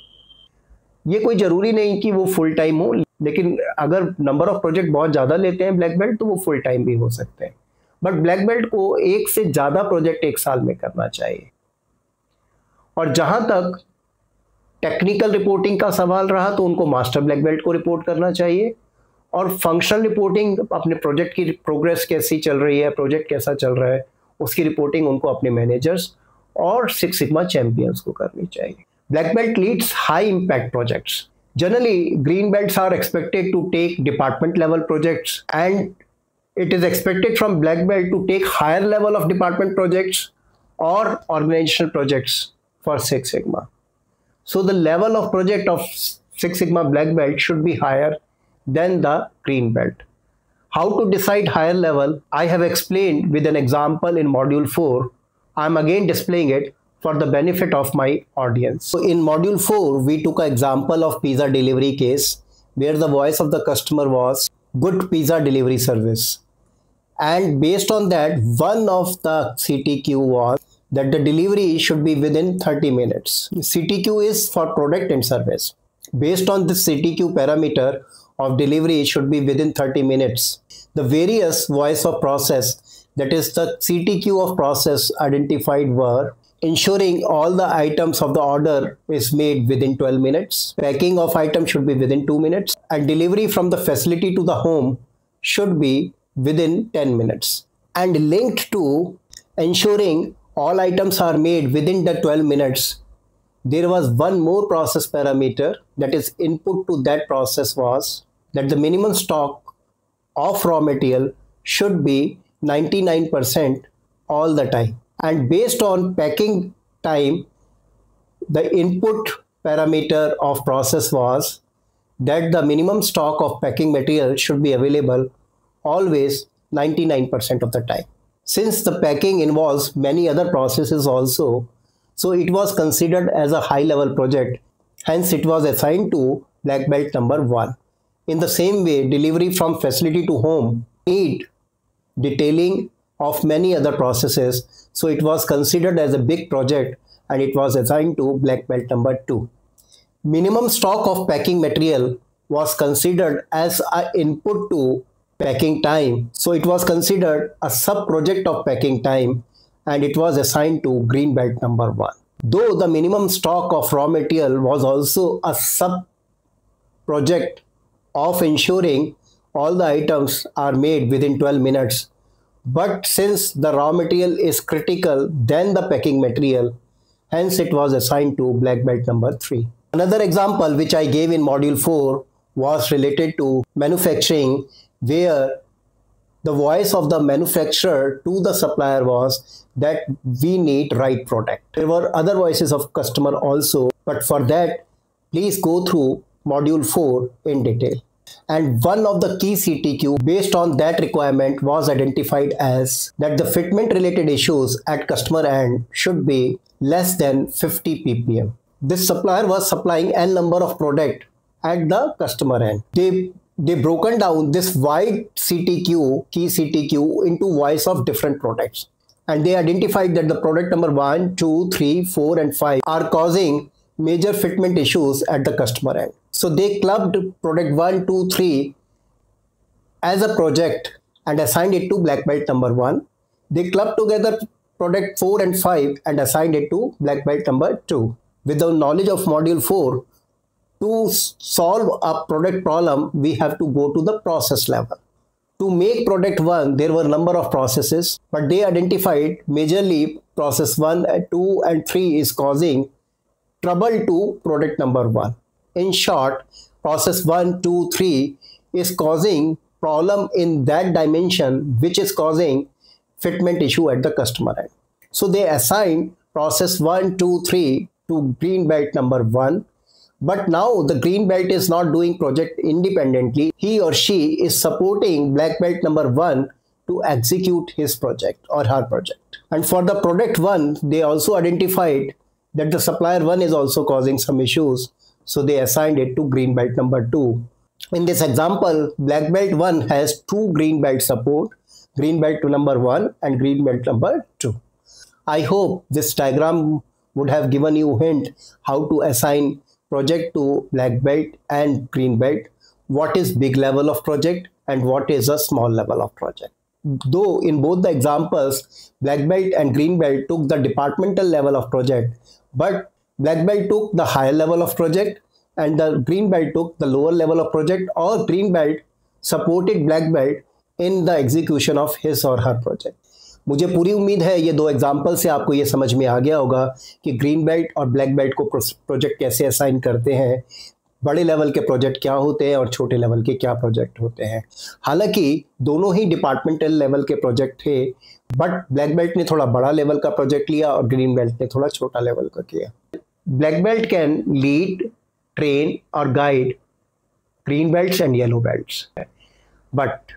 ये कोई ज़रूरी नहीं कि वो फुल टाइम हो, लेकिन अगर नंबर ऑफ प्रोजेक्ट बहुत ज़्यादा लेते हैं ब्लैक बेल्ट तो वो फुल टाइम भी हो सकते हैं. बट ब्लैक बेल्ट को एक से ज़्यादा प्रोजेक्ट एक साल में करना चाहिए. और जहाँ तक टेक्निकल रिपोर्टिंग का सवाल रहा तो उनको मास्टर ब्लैक बेल्ट को रिपोर्ट करना चाहिए, और फंक्शनल रिपोर्टिंग अपने प्रोजेक्ट की प्रोग्रेस कैसी चल रही है, प्रोजेक्ट कैसा चल रहा है, उसकी रिपोर्टिंग उनको अपने मैनेजर्स और सिक्स सिग्मा चैंपियंस को करनी चाहिए. Black belt leads high impact projects. Generally, green belts are expected to take department level projects, and it is expected from black belt to take higher level of department projects or organizational projects for Six Sigma. So the level of project of Six Sigma black belt should be higher than the green belt. How to decide higher level, I have explained with an example in module 4. I am again displaying it for the benefit of my audience. So in module 4, we took an example of pizza delivery case where the voice of the customer was good pizza delivery service. And based on that, one of the CTQ was that the delivery should be within 30 minutes. CTQ is for product and service. Based on this CTQ parameter of delivery should be within 30 minutes. The various voice of process, that is the CTQ of process identified were ensuring all the items of the order is made within 12 minutes, packing of items should be within 2 minutes, and delivery from the facility to the home should be within 10 minutes. And linked to ensuring all items are made within the 12 minutes, there was one more process parameter, that is input to that process was that the minimum stock of raw material should be 99% all the time. And based on packing time, the input parameter of process was that the minimum stock of packing material should be available always 99% of the time. Since the packing involves many other processes also, so it was considered as a high level project. Hence it was assigned to black belt number 1. In the same way, delivery from facility to home need detailing of many other processes. So it was considered as a big project and it was assigned to black belt number 2. Minimum stock of packing material was considered as an input to packing time. So it was considered a sub project of packing time and it was assigned to green belt number 1. Though the minimum stock of raw material was also a sub project of ensuring all the items are made within 12 minutes. But since the raw material is critical than the packing material, hence it was assigned to black belt number 3. Another example which I gave in module 4 was related to manufacturing, where the voice of the manufacturer to the supplier was that we need right product. There were other voices of customer also, but for that, please go through module 4 in detail. And one of the key CTQ based on that requirement was identified as that the fitment related issues at customer end should be less than 50 ppm. This supplier was supplying n number of product at the customer end. They broken down this wide CTQ, key CTQ, into voice of different products. And they identified that the product number 1, 2, 3, 4 and 5 are causing major fitment issues at the customer end. So they clubbed product 1, 2, 3 as a project and assigned it to black belt number 1. They clubbed together product 4 and 5 and assigned it to black belt number 2. With the knowledge of module 4, to solve a product problem, we have to go to the process level. To make product 1, there were a number of processes, but they identified majorly process 1, 2 and 3 is causing trouble to product number 1. In short, process 1, 2, 3 is causing problem in that dimension, which is causing fitment issue at the customer end. So they assigned process 1, 2, 3 to green belt number 1. But now the green belt is not doing project independently. He or she is supporting black belt number 1 to execute his project or her project. And for the product 1, they also identified that the supplier 1 is also causing some issues. So they assigned it to green belt number 2. In this example, black belt 1 has 2 green belt support, green belt number 1 and green belt number 2. I hope this diagram would have given you a hint how to assign project to black belt and green belt, what is big level of project and what is a small level of project. Though in both the examples, black belt and green belt took the departmental level of project, but black belt took the higher level of project and the green belt took the lower level of project, or green belt supported black belt in the execution of his or her project. मुझे पूरी उम्मीद है ये दो example से आपको ये समझ में आ गया होगा कि ग्रीन बेल्ट और ब्लैक बेल्ट को प्रोजेक्ट कैसे असाइन करते हैं, बड़े लेवल के प्रोजेक्ट क्या होते हैं और छोटे लेवल के क्या प्रोजेक्ट होते हैं। हालांकि दोनों ही डिपार्टमेंटल लेवल के प्रोजेक्ट थे, बट ब्लैक बेल्ट ने थोड़ा बड़ा लेवल का प्रोजेक्ट लिया और ग्रीन बेल्ट ने थोड़ा छोटा लेवल का किया। Black belt can lead, train और guide green belts and yellow belts, but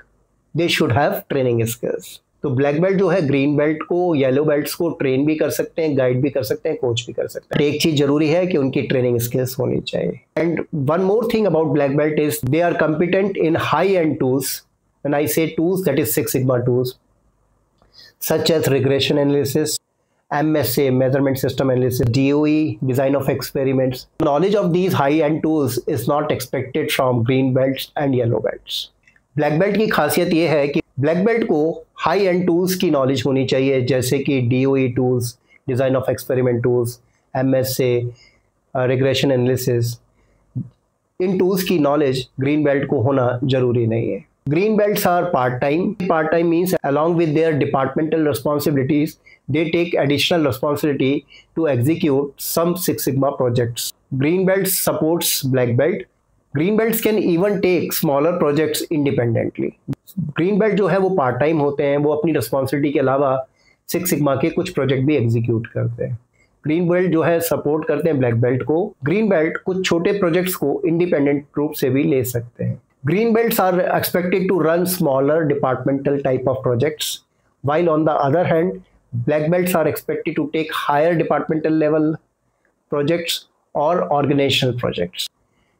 they should have training skills. तो ब्लैक बेल्ट जो है ग्रीन बेल्ट को, येलो बेल्ट्स को ट्रेन भी कर सकते हैं, गाइड भी कर सकते हैं, कोच भी कर सकते हैं। एक चीज जरूरी है कि उनकी ट्रेनिंग स्किल्स होनी चाहिए। And one more thing about black belt is they are competent in high end tools, when I say tools that is six sigma tools such as regression analysis, MSA measurement system analysis, DOE design of experiments. Knowledge of these high end tools is not expected from green belts and yellow belts. Black belt की खासियत ये है कि black belt को high end tools की knowledge होनी चाहिए, जैसे कि DOE tools, design of experiment tools, MSA, regression analysis. In tools की नॉलेज ग्रीन बेल्ट को होना जरूरी नहीं है। Green belts are part-time. Part-time means along with their departmental responsibilities, they take additional responsibility to execute some Six Sigma projects. Green belts supports black belt. Green belts can even take smaller projects independently. Green belt जो है वो part time होते हैं, वो अपनी responsibility के अलावा six sigma के कुछ प्रोजेक्ट भी एग्जीक्यूट करते हैं। ग्रीन बेल्ट जो है सपोर्ट करते हैं ब्लैक बेल्ट को। ग्रीन बेल्ट कुछ छोटे प्रोजेक्ट्स को इंडिपेंडेंट रूप से भी ले सकते हैं। Green belts are expected to run smaller departmental type of projects, while on the other hand, black belts are expected to take higher departmental level projects or organizational projects.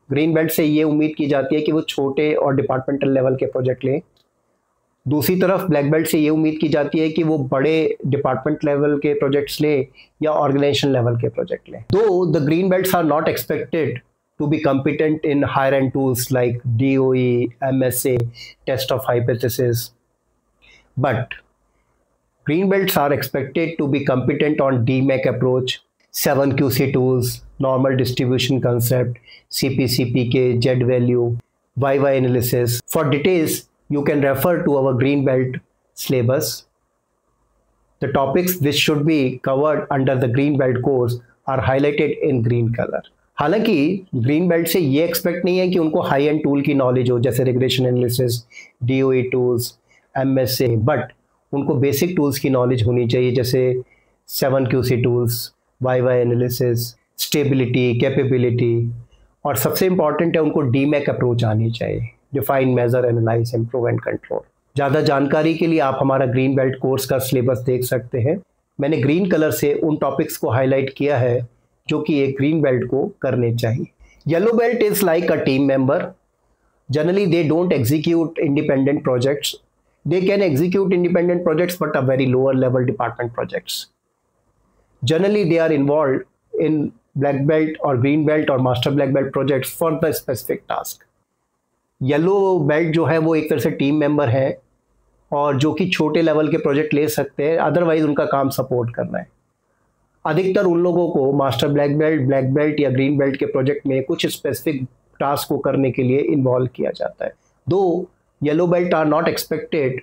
Green belt से ये उम्मीद की जाती है कि वो छोटे और departmental level के प्रोजेक्ट लें, दूसरी तरफ ब्लैक बेल्ट से ये उम्मीद की जाती है कि वो बड़े डिपार्टमेंट लेवल के प्रोजेक्ट्स ले या ऑर्गेनाइजेशन लेवल के प्रोजेक्ट ले। Though the green belts are not expected to be competent in higher end tools like DOE, MSA, test of hypothesis. But green belts are expected to be competent on DMAC approach, 7QC tools, normal distribution concept, CPCPK, Z value, YY analysis. For details, you can refer to our green belt syllabus. The topics which should be covered under the green belt course are highlighted in green color. हालांकि green belt से ये expect नहीं है कि उनको high end tool की knowledge हो, जैसे regression analysis, DOE tools, MSA, but उनको बेसिक टूल्स की नॉलेज होनी चाहिए, जैसे 7QC tools, YY analysis, stability, capability, और सबसे इंपॉर्टेंट है उनको DMAC अप्रोच आनी चाहिए, define, measure, analyse, improve and control. ज़्यादा जानकारी के लिए आप हमारा ग्रीन बेल्ट कोर्स का सिलेबस देख सकते हैं। मैंने ग्रीन कलर से उन टॉपिक्स को हाईलाइट किया है जो कि एक ग्रीन बेल्ट को करने चाहिए। Yellow belt is like a team member. Generally they don't execute independent projects. They can execute independent projects but a very lower level department projects. Generally they are involved in black belt और green belt और master black belt projects for the specific task. Yellow belt जो है वो एक तरह से team member है और जो कि छोटे लेवल के प्रोजेक्ट ले सकते हैं, अदरवाइज उनका काम सपोर्ट करना है। अधिकतर उन लोगों को मास्टर ब्लैक बेल्ट या ग्रीन बेल्ट के प्रोजेक्ट में कुछ स्पेसिफिक टास्क को करने के लिए इन्वॉल्व किया जाता है। Though yellow belt are not expected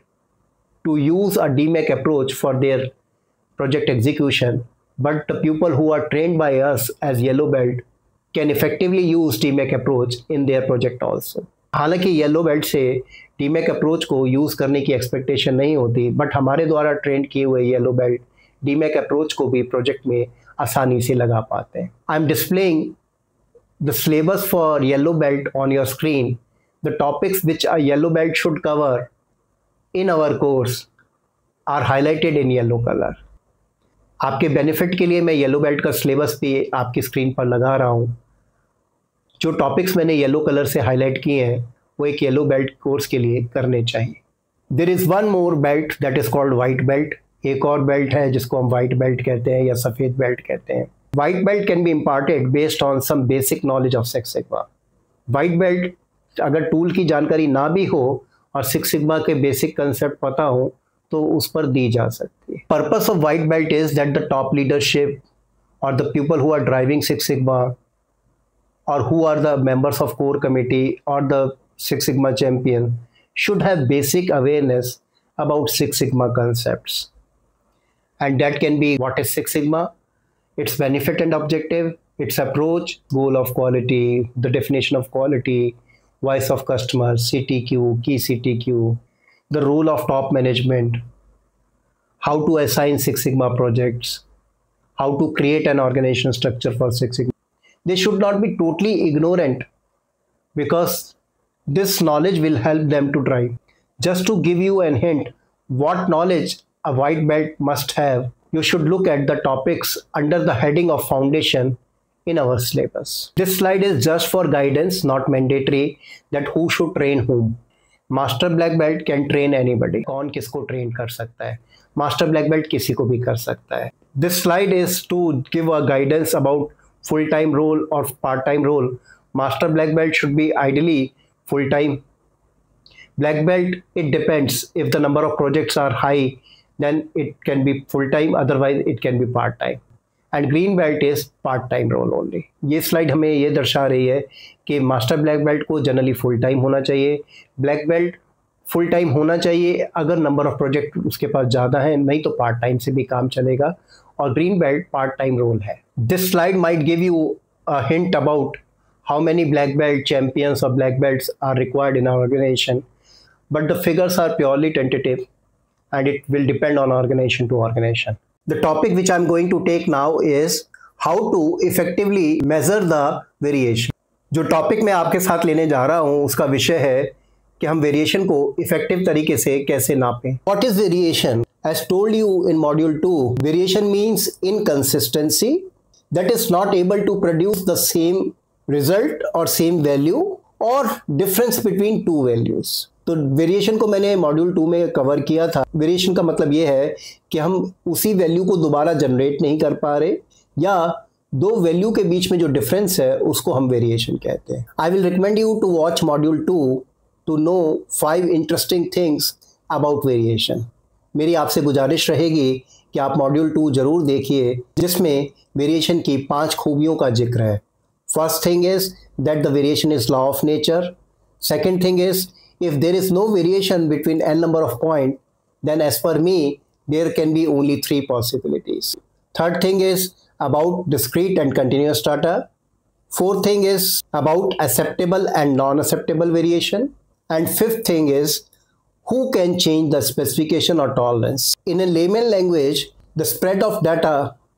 to use a DMAC approach for their project execution, but the people who are trained by us as yellow belt can effectively use DMAC approach in their project also. हालांकि yellow belt से DMAC approach को use करने की expectation नहीं होती, but हमारे द्वारा trend किए हुए येलो बेल्ट DMAC अप्रोच को भी प्रोजेक्ट में आसानी से लगा पाते हैं। I am displaying the syllabus for yellow belt on your screen. The topics which a yellow belt should cover in our course are highlighted in yellow colour. आपके benefit के लिए मैं येलो बेल्ट का सिलेबस भी आपकी screen पर लगा रहा हूँ। जो टॉपिक्स मैंने येलो कलर से हाईलाइट किए हैं वो एक येलो बेल्ट कोर्स के लिए करने चाहिए। There is one more belt that is called white belt. एक और बेल्ट है जिसको हम वाइट बेल्ट कहते हैं या सफ़ेद बेल्ट कहते हैं। White belt can be imparted based on some basic knowledge of six sigma. White belt अगर टूल की जानकारी ना भी हो और सिक्स सिग्मा के बेसिक कंसेप्ट पता हो तो उस पर दी जा सकती है। Purpose of white belt is that the top leadership और the people who are driving six sigma और who are the members of core committee or the Six Sigma champion should have basic awareness about Six Sigma concepts. And that can be what is Six Sigma, its benefit and objective, its approach, goal of quality, the definition of quality, voice of customer, CTQ, key CTQ, the role of top management, how to assign Six Sigma projects, how to create an organizational structure for Six Sigma. They should not be totally ignorant because this knowledge will help them to drive. Just to give you a hint what knowledge a white belt must have, you should look at the topics under the heading of foundation in our syllabus. This slide is just for guidance, not mandatory that who should train whom. Master black belt can train anybody. कौन किसको train कर सकता है? Master black belt किसी को भी कर सकता है. This slide is to give a guidance about full-time role or part-time role. Master black belt should be ideally full-time. Black belt, it depends. If the number of projects are high, then it can be full-time, otherwise it can be part-time. And green belt is part-time role only. ये slide हमें ये दर्शा रही है कि master black belt को generally full-time होना चाहिए. Black belt full-time होना चाहिए अगर number of project उसके पास ज़्यादा है, नहीं तो part-time से भी काम चलेगा. और green belt part time role है। This slide might give you a hint about how many black belt champions और black belts are required in our organisation, but the figures are purely tentative and it will depend on organization to organization. The topic which I am going to take now is how to effectively measure the variation. जो topic मैं आपके साथ लेने जा रहा हूँ उसका विषय है कि हम वेरिएशन को इफेक्टिव तरीके से कैसे नापें। What is variation? As told you in module 2, variation means inconsistency that is not able to produce the same result or same value or difference between two values. तो वेरिएशन को मैंने module 2 में cover किया था। Variation का मतलब ये है कि हम उसी वैल्यू को दोबारा जनरेट नहीं कर पा रहे, या दो वैल्यू के बीच में जो डिफरेंस है उसको हम वेरिएशन कहते हैं। I will recommend you to watch module 2 to know 5 interesting things about variation. मेरी आपसे गुजारिश रहेगी कि आप मॉड्यूल 2 जरूर देखिए, जिसमें वेरिएशन की 5 खूबियों का जिक्र है। First thing is that the variation is law of nature. Second thing is if there is no variation between n number of point, then as per me there can be only 3 possibilities. Third thing is about discrete and continuous data. Fourth thing is about acceptable and non-acceptable variation. And fifth thing is who can change the specification or tolerance. In a layman language, the spread of data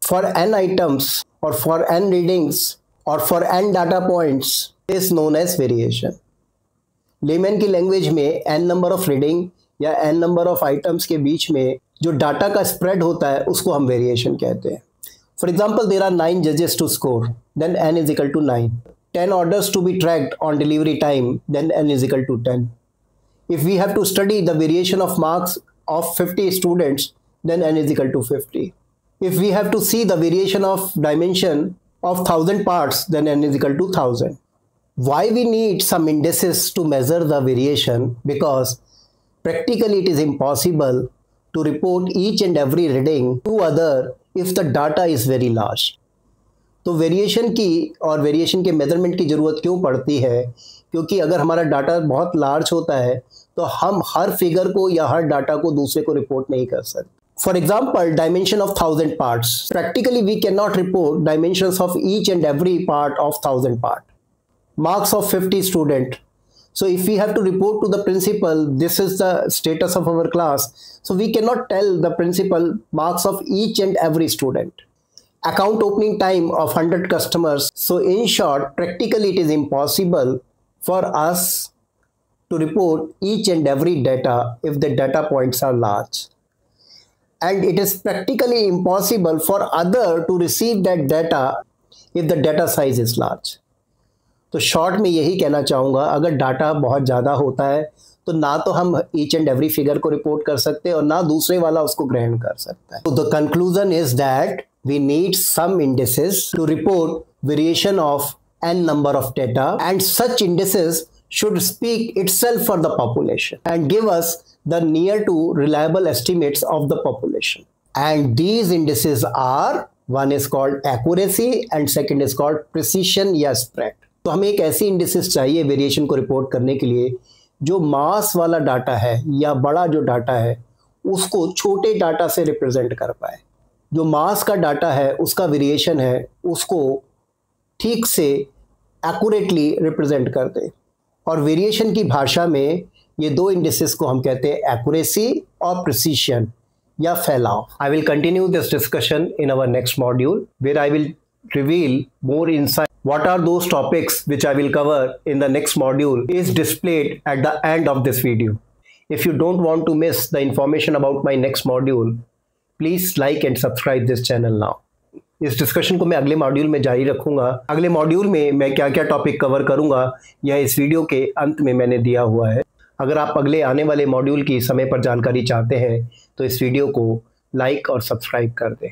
for n items or for n readings or for n data points is known as variation. Layman की language में n number of reading या n number of items के बीच में जो data का spread होता है उसको हम वेरिएशन कहते हैं। फॉर एग्जाम्पल, देर आर 9 जजेस to score, then n is equal to 9। 10 orders to be tracked on delivery time, then n is equal to 10। If we have to study the variation of marks of 50 students, then n is equal to 50। If we have to see the variation of dimension of 1000 parts, then n is equal to 1000। Why we need some indices to measure the variation? Because practically it is impossible to report each and every reading to other if the data is very large. तो variation की और variation के measurement की ज़रूरत क्यों पड़ती है? क्योंकि अगर हमारा डाटा बहुत लार्ज होता है तो हम हर फिगर को या हर डाटा को दूसरे को रिपोर्ट नहीं कर सकते। For example, dimension of 1000 parts. Practically we cannot report dimensions of each and every part of 1000 part. Marks of 50 student. So if we have to report to the principal, this is the status of our class, so we cannot tell the principal marks of each and every student. Account opening time of 100 customers. So in short, practically it is impossible for us to report each and every data if the data points are large, and it is practically impossible for other to receive that data if the data size is large. तो short में यही कहना चाहूँगा, अगर data बहुत ज़्यादा होता है तो ना तो हम ईच एंड एवरी फिगर को रिपोर्ट कर सकते और ना दूसरे वाला उसको ग्रहण कर सकता है। तो the conclusion is that we need some indices to report variation of n number of data, and such indices should speak itself for the population and give us the near to reliable estimates of the population. And these indices are, one is called accuracy and second is called precision या spread. तो हमें एक ऐसी indices चाहिए variation को report करने के लिए जो मास वाला डाटा है या बड़ा जो डाटा है उसको छोटे डाटा से रिप्रेजेंट कर पाए। जो मास का डाटा है उसका वेरिएशन है उसको ठीक से एक्यूरेटली रिप्रेजेंट कर दे। और वेरिएशन की भाषा में ये दो इंडिसेस को हम कहते हैं एक्यूरेसी और प्रिसीशन या फैलाव। I will continue this discussion in our next module where I will reveal more insight. What are those topics which I will cover in the next module is displayed at the end of this video. If you don't want to miss the information about my next module, please like and subscribe this channel now. इस discussion को मैं अगले module में जारी रखूंगा। अगले module में मैं क्या क्या टॉपिक कवर करूंगा यह इस वीडियो के अंत में मैंने दिया हुआ है। अगर आप अगले आने वाले मॉड्यूल की समय पर जानकारी चाहते हैं तो इस वीडियो को लाइक और सब्सक्राइब कर दें।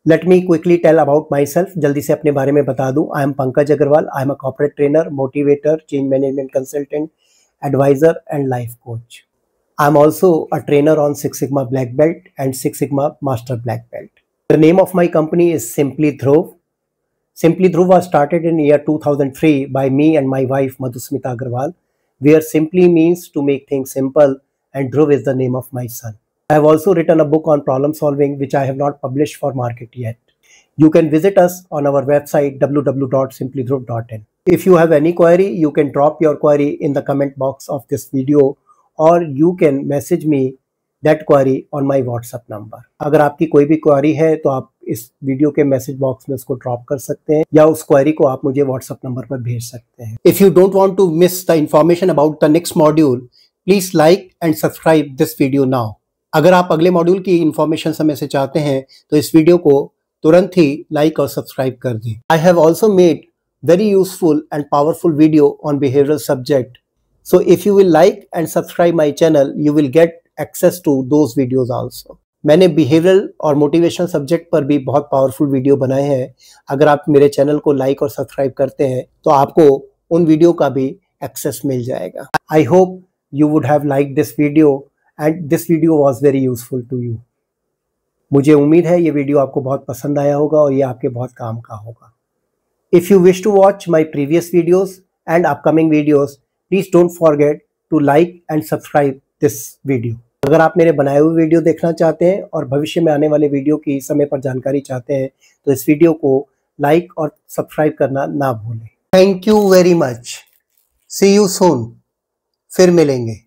Let me quickly tell about myself. जल्दी से अपने बारे में बता दूं। I am Pankaj Agarwal. I am a corporate trainer, motivator, change management consultant, advisor and life coach. I am also a trainer on Six Sigma Black Belt and Six Sigma Master Black Belt. The name of my company is Simply Dhruv. Simply Dhruv was started in year 2003 by me and my wife Madhusmita Agarwal, where simply means to make things simple and Dhruv is the name of my son. I have also written a book on problem solving which I have not published for market yet. You can visit us on our website www.simplydhruv.in. If you have any query, you can drop your query in the comment box of this video or you can message me that query on my WhatsApp number. अगर आपकी कोई भी query है तो आप इस video के message box में उसको ड्रॉप कर सकते हैं या उस क्वेरी को आप मुझे WhatsApp नंबर पर भेज सकते हैं। If you don't want to miss the information about the next module, please like and subscribe this video now. अगर आप अगले मॉड्यूल की इंफॉर्मेशन समय से चाहते हैं तो इस वीडियो को तुरंत ही लाइक और सब्सक्राइब कर दें। I have also made very useful and powerful video on behavioral subject So if you will like and subscribe my channel, you will get access to those videos also. मैंने behavioural और motivational subject पर भी बहुत powerful video बनाए हैं। अगर आप मेरे चैनल को लाइक और सब्सक्राइब करते हैं तो आपको उन वीडियो का भी एक्सेस मिल जाएगा। I hope you would have like this video and this video was very useful to you. मुझे उम्मीद है ये वीडियो आपको बहुत पसंद आया होगा और ये आपके बहुत काम का होगा। If you wish to watch my previous videos and upcoming videos, please don't forget to like and subscribe this video. अगर आप मेरे बनाए हुए वीडियो देखना चाहते हैं और भविष्य में आने वाले वीडियो की समय पर जानकारी चाहते हैं तो इस वीडियो को लाइक और सब्सक्राइब करना ना भूलें। Thank you very much. See you soon. फिर मिलेंगे।